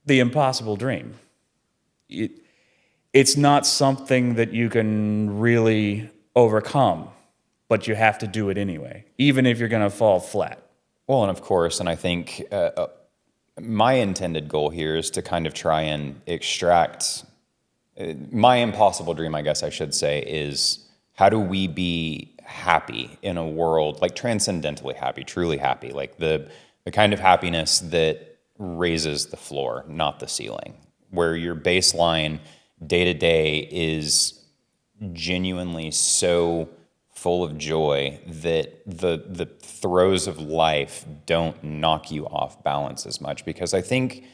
the impossible dream. It's not something that you can really overcome, but you have to do it anyway, even if you're going to fall flat. Well, and of course, and I think my intended goal here is to kind of try and extract my impossible dream, I guess I should say, is how do we be happy in a world, like transcendentally happy, truly happy, like the kind of happiness that raises the floor, not the ceiling, where your baseline day to day is genuinely so full of joy that the throes of life don't knock you off balance as much. Because I think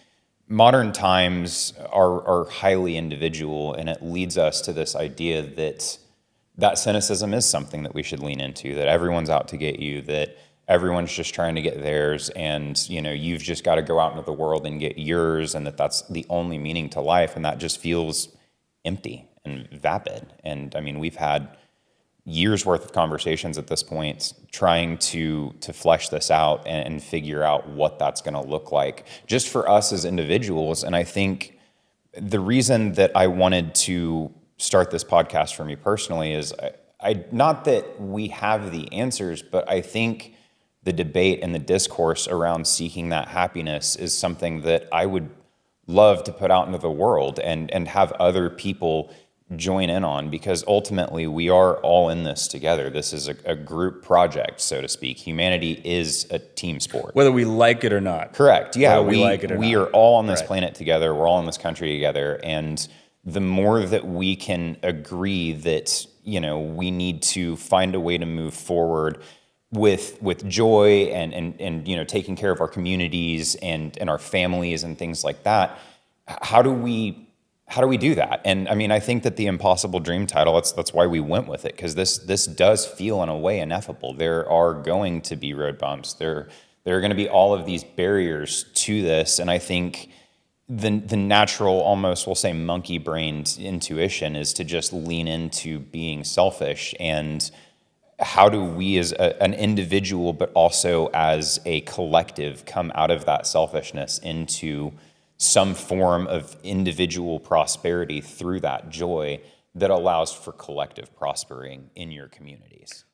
modern times are highly individual, and it leads us to this idea that cynicism is something that we should lean into, that everyone's out to get you, that everyone's just trying to get theirs, and you've just got to go out into the world and get yours, and that's the only meaning to life, and that just feels empty and vapid. And I mean, we've had years worth of conversations at this point trying to flesh this out and figure out what that's going to look like just for us as individuals. And I think the reason that I wanted to start this podcast for me personally is I not that we have the answers, but I think the debate and the discourse around seeking that happiness is something that I would love to put out into the world and have other people join in on, because ultimately we are all in this together. This is a group project, so to speak. Humanity is a team sport. Whether we like it or not. Correct. Yeah, we like it or we not. are all on this Right. planet together. We're all in this country together. And the more that we can agree that, we need to find a way to move forward with joy and taking care of our communities and our families and things like that, how do we do that? And I mean, I think that the Impossible Dream title, that's why we went with it, because this does feel in a way ineffable. There are going to be road bumps. There are going to be all of these barriers to this. And I think the natural, almost we'll say monkey-brained intuition is to just lean into being selfish. And how do we as an individual, but also as a collective, come out of that selfishness into some form of individual prosperity through that joy that allows for collective prospering in your communities?